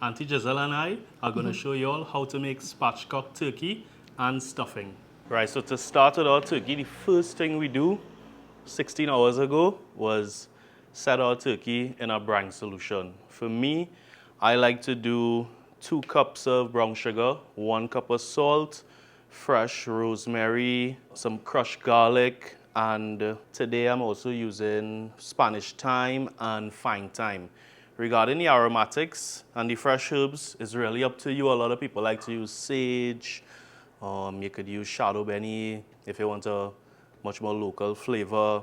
Aunty Gizelle and I are going to show you all how to make spatchcocked turkey and stuffing. Right, so to start with our turkey, the first thing we do 16 hours ago was set our turkey in a brine solution. For me, I like to do 2 cups of brown sugar, 1 cup of salt, fresh rosemary, some crushed garlic, and today I'm also using Spanish thyme and fine thyme. Regarding the aromatics and the fresh herbs, it's really up to you. A lot of people like to use sage. You could use Chadon Beni if you want a much more local flavor.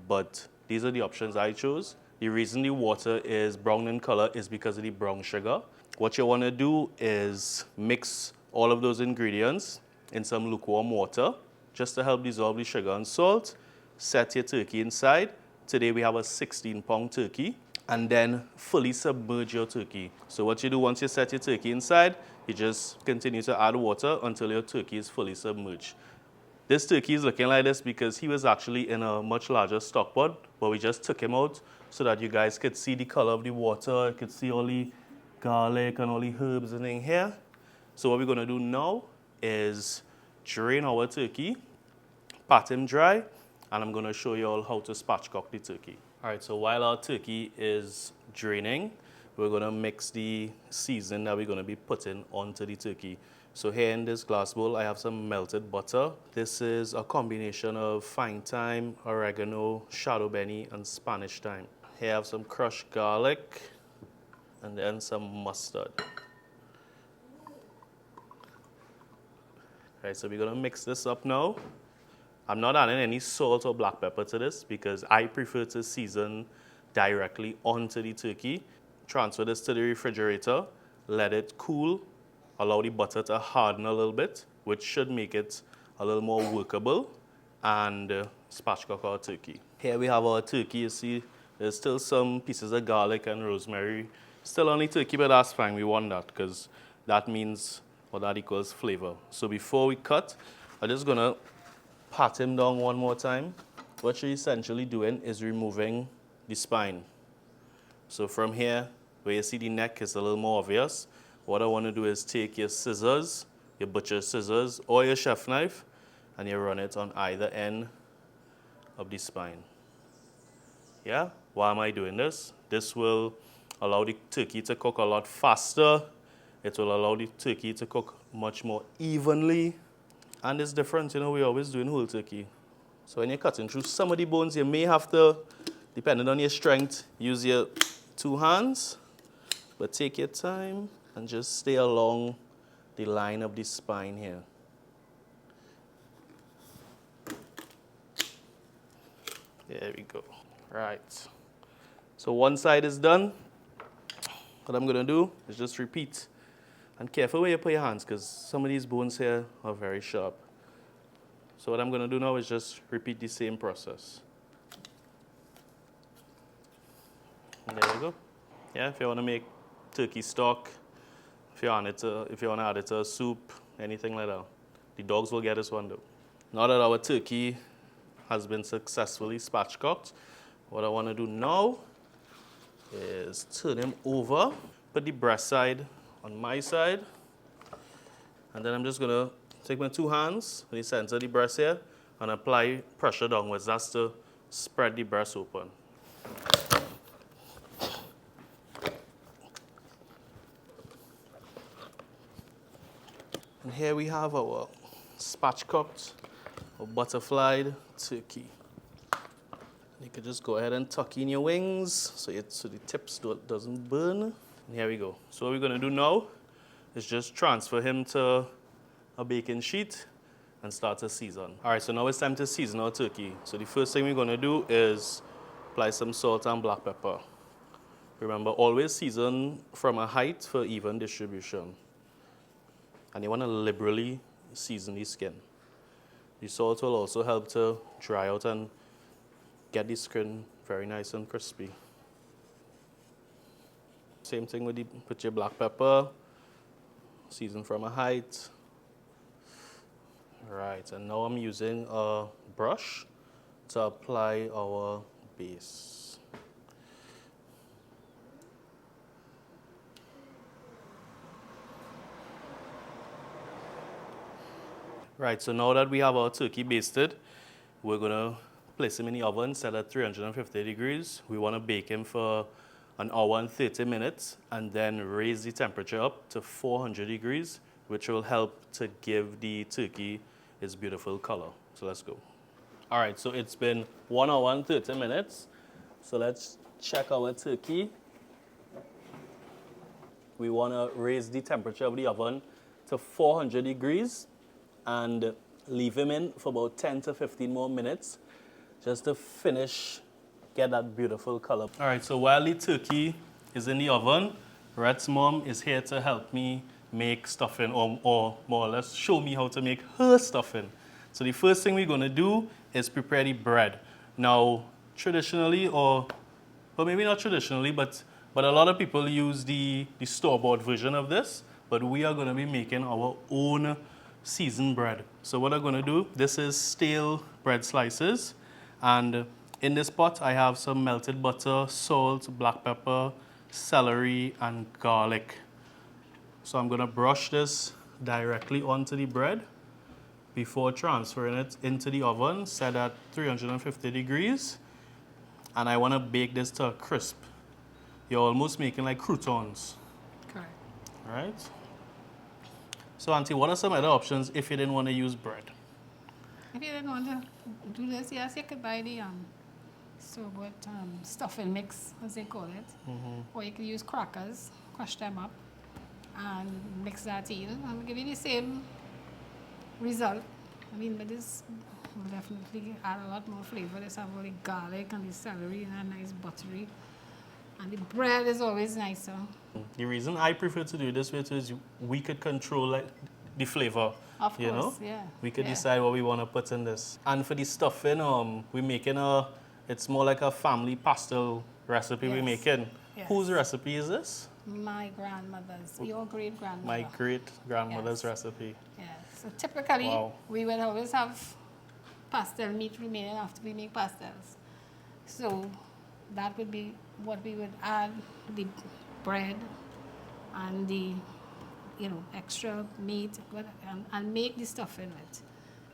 But these are the options I chose. The reason the water is brown in color is because of the brown sugar. What you want to do is mix all of those ingredients in some lukewarm water just to help dissolve the sugar and salt. Set your turkey inside. Today we have a 16-pound turkey. And then fully submerge your turkey. So what you do once you set your turkey inside, you just continue to add water until your turkey is fully submerged. This turkey is looking like this because he was actually in a much larger stock pot, but we just took him out so that you guys could see the color of the water, you could see all the garlic and all the herbs and in here. So what we're gonna do now is drain our turkey, pat him dry, and I'm gonna show you all how to spatchcock the turkey. All right, so while our turkey is draining, we're gonna mix the seasoning that we're gonna be putting onto the turkey. So here in this glass bowl, I have some melted butter. This is a combination of fine thyme, oregano, Chadon Beni, and Spanish thyme. Here I have some crushed garlic, and then some mustard. All right, so we're gonna mix this up now. I'm not adding any salt or black pepper to this because I prefer to season directly onto the turkey. Transfer this to the refrigerator, let it cool, allow the butter to harden a little bit, which should make it a little more workable, and spatchcock our turkey. Here we have our turkey. You see there's still some pieces of garlic and rosemary still on the turkey, but that's fine. We want that because that means, or that equals flavor. So before we cut, I'm just gonna pat him down one more time. What you're essentially doing is removing the spine. So from here, where you see the neck is a little more obvious, what I want to do is take your scissors, your butcher's scissors, or your chef knife, and you run it on either end of the spine. Yeah? Why am I doing this? This will allow the turkey to cook a lot faster. It will allow the turkey to cook much more evenly. And it's different, we're always doing whole turkey. So when you're cutting through some of the bones, you may have to, depending on your strength, use your 2 hands. But take your time and just stay along the line of the spine here. There we go. Right. So one side is done. What I'm gonna do is just repeat. And careful where you put your hands because some of these bones here are very sharp. So what I'm going to do now is just repeat the same process. And there you go. Yeah, if you want to make turkey stock, if you want to add it to a soup, anything like that. The dogs will get this one though. Now that our turkey has been successfully spatchcocked, what I want to do now is turn him over, put the breast side on my side, and then I'm just gonna take my 2 hands in the center of the breast here and apply pressure downwards. That's to spread the breast open. And here we have our spatchcocked or butterflied turkey. You can just go ahead and tuck in your wings so the tips doesn't burn. And here we go. So what we're going to do now is just transfer him to a baking sheet and start to season. All right, so now it's time to season our turkey. So the first thing we're going to do is apply some salt and black pepper. Remember, always season from a height for even distribution. And you want to liberally season the skin. The salt will also help to dry out and get the skin very nice and crispy. Same thing with your black pepper, season from a height. Right, and now I'm using a brush to apply our base. Right, so now that we have our turkey basted, we're gonna place him in the oven set at 350 degrees. We wanna bake him for an hour and 30 minutes and then raise the temperature up to 400 degrees, which will help to give the turkey its beautiful color. So let's go. All right, so it's been 1 hour and 30 minutes. So let's check our turkey. We wanna raise the temperature of the oven to 400 degrees and leave him in for about 10 to 15 more minutes just to finish, get that beautiful color. All right, so while the turkey is in the oven, Rhett's mom is here to help me make stuffing or more or less show me how to make her stuffing. So the first thing we're gonna do is prepare the bread. Now, traditionally, or maybe not traditionally, but a lot of people use the store-bought version of this, but we are gonna be making our own seasoned bread. So what I'm gonna do, this is stale bread slices, and in this pot I have some melted butter, salt, black pepper, celery, and garlic. So I'm gonna brush this directly onto the bread before transferring it into the oven set at 350 degrees, and I wanna bake this to a crisp. You're almost making like croutons. Correct. All right? So, Auntie, what are some other options if you didn't want to use bread? If you didn't want to do this, yes, you could buy the store-bought stuffing mix, as they call it. Or you could use crackers, crush them up, and mix that in, and give you the same result. I mean, but this will definitely add a lot more flavor. This have all the garlic and the celery and a nice buttery. And the bread is always nicer. The reason I prefer to do this way too is we could control like the flavor. Of you course, know? yeah. We could Yeah. decide what we want to put in this. And for the stuffing, we're making it's more like a family pastel recipe we're Yes. making. Yes. Whose recipe is this? My grandmother's, your great grandmother. My great grandmother's Yes. recipe. Yeah. So typically, Wow. we would always have pastel meat remaining after we make pastels. So that would be what we would add, the bread and the, extra meat, and make the stuffing with.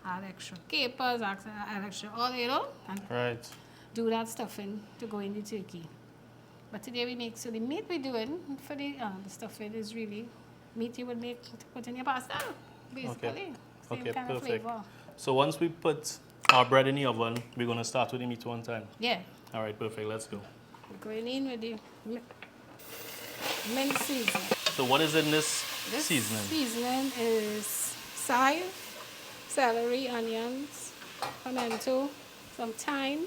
Add extra capers, add extra oil, and Right. do that stuffing to go in the turkey. But today we make, so the meat we're doing for the stuffing is really meat you would make to put in your pasta, basically. Okay. Same Okay, kind of perfect. flavor. So once we put our bread in the oven, we're going to start with the meat one time. Yeah. All right, perfect. Let's go. We're going in with the mint seasoning. So what is in this This seasoning? seasoning is thyme, celery, onions, pimento, some thyme.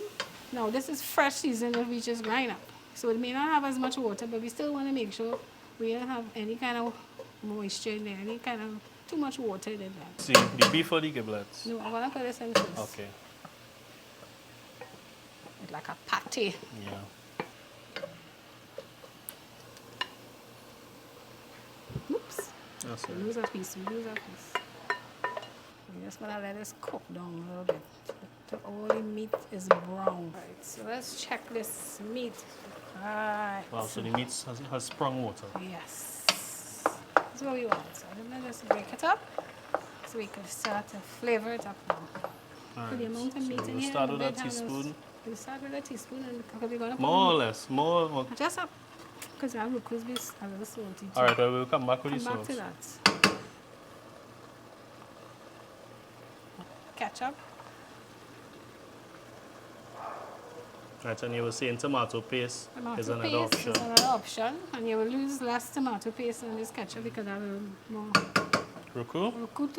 Now this is fresh seasoning that we just grind up. So it may not have as much water, but we still want to make sure we don't have any kind of moisture in there, any kind of too much water in there. See, the beef or the giblets? No, I'm gonna put this in first. Okay. It's like a patty. Yeah. Oops. That's We right. lose a piece. We just want to let this cook down a little bit till all the meat is brown. Right, so let's check this meat. Right. Wow, so the meat has sprung water. Yes. That's what we want. So let us break it up so we can start to flavor it up now. All Put the right. amount of meat So in we'll here. start and with a the bed handles. teaspoon. We'll start with a teaspoon and we're going to put More or less. More. just up because our rookos be a little salty too. All right, well, we'll come back with the Come back sauce. to that. Ketchup. Right, and you were saying tomato paste Tomato is another paste option. is another option, and you will use less tomato paste in this ketchup because I will more Roku? cook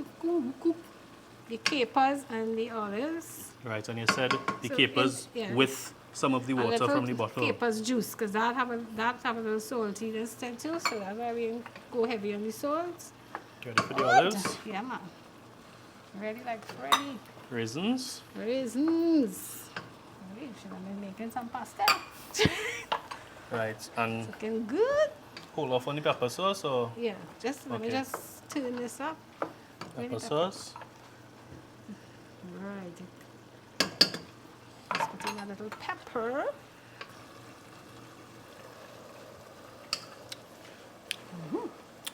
the capers and the olives. Right, and you said the So capers yeah. with some of the A water little from the bottle. capers juice because that have a little saltiness too, so that's why we go heavy on the salt. Ready for the olives? Yeah, man. Ready like Freddy. Raisins? Raisins. We should have been making some pasta. Right, and Looking good. hold off on the pepper sauce or Yeah, just let me Okay. just turn this up. pepper sauce? Right. Just put in a little pepper.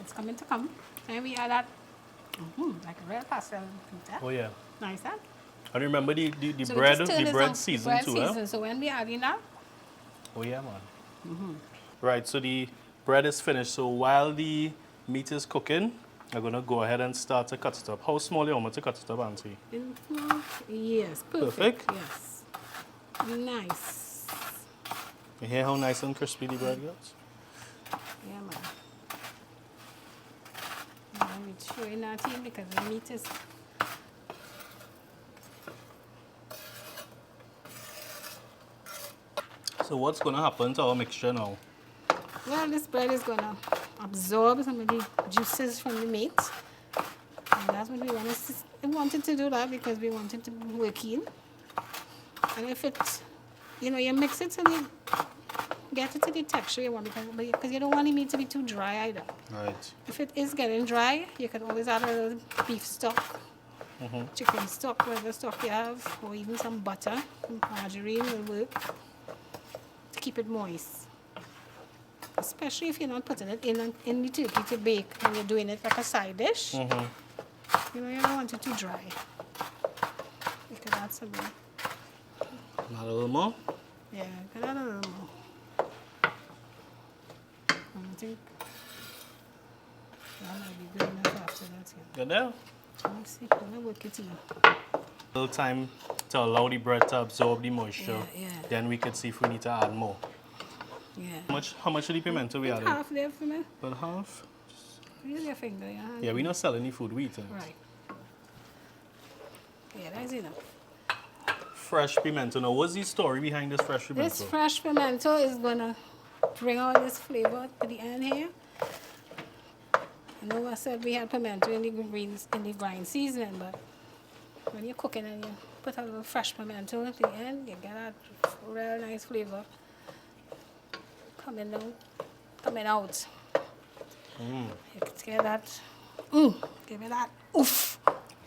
It's coming to come. And we add that Like a real pastel pizza. Oh yeah. Nice, huh? And remember the So we bread, just turn the this bread on- season bread too, season. So when we adding that, Oh yeah, man. Right, so the bread is finished. So while the meat is cooking, I'm gonna go ahead and start to cut it up. How small you want me to cut it up, Auntie? yes, perfect. Perfect? Yes. Nice. You hear how nice and crispy the bread gets? Yeah, man. I'm showing that in because the meat is. So what's gonna happen to our mixture now? Well, this bread is gonna absorb some of the juices from the meat. And that's what we wanted to do that because we wanted to work in. And if it, you mix it till you get it to the texture you want because you don't want the meat to be too dry either. Right. If it is getting dry, you can always add a little beef stock, chicken stock, whatever stock you have, or even some butter, margarine will work to keep it moist. Especially if you're not putting it in the turkey to bake and you're doing it like a side dish. You don't want it too dry. You can add some more. Add a little more? Yeah, you can add a little more. I think that might be good enough after that. Yeah. Good there? Let's see, I'm gonna work it in. Little time to allow the bread to absorb the moisture. Yeah. Then we can see if we need to add more. Yeah. How much of the pimento we adding? Half there for me. About half? Use your finger, yeah. Yeah, we're not selling the food, we eat it. Right. Yeah, that's enough. Fresh pimento. Now, what's the story behind this fresh pimento? This fresh pimento is gonna bring out this flavor to the end here. I know I said we had pimento in the brine seasoning, but when you're cooking and you put a little fresh pimento at the end, you get that real nice flavor coming out. You can get that, give it that oof.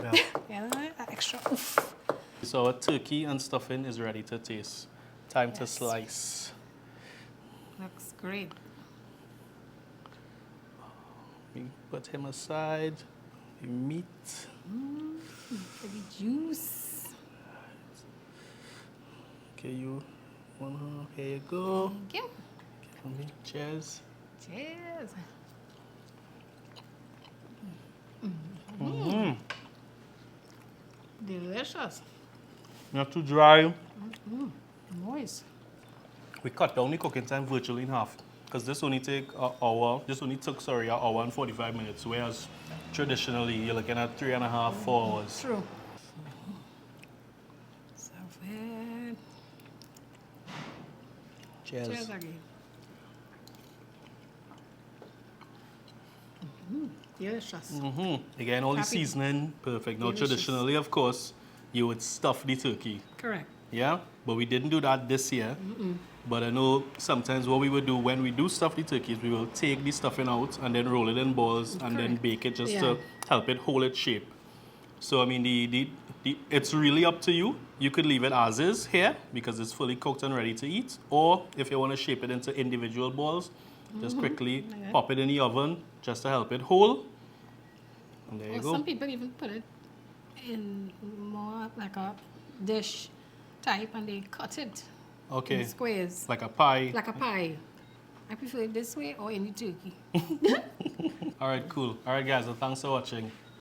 Yeah. You know, that extra oof. So our turkey and stuffing is ready to taste. Time to Yes. slice. Looks great. We put him aside. The meat. For the juice. Okay, you one half. Here you go. Thank you. For me. Cheers. Cheers. Delicious. Not too dry. Moist. We cut down the cooking time virtually in half. Because this only take an hour. This only took, an hour and 45 minutes. Whereas traditionally you're looking at 3.5, 4 hours. True. Serve it. Cheers. Cheers again. Delicious. Again, all the Happy. seasoning, perfect. Now, Delicious. traditionally, of course, you would stuff the turkey. Correct. Yeah? But we didn't do that this year. But I know sometimes what we would do when we do stuff the turkeys, we will take the stuffing out and then roll it in balls and then Correct. bake it just Yeah. to help it hold its shape. So, I mean, it's really up to you. You could leave it as is here because it's fully cooked and ready to eat. Or if you want to shape it into individual balls, just quickly Okay. pop it in the oven just to help it hold. And there you Or go. some people even put it in more like a dish type and they cut it Okay. in squares. Like a pie. Like a pie. I prefer it this way or in the turkey. All right, cool. All right, guys. Well, thanks for watching.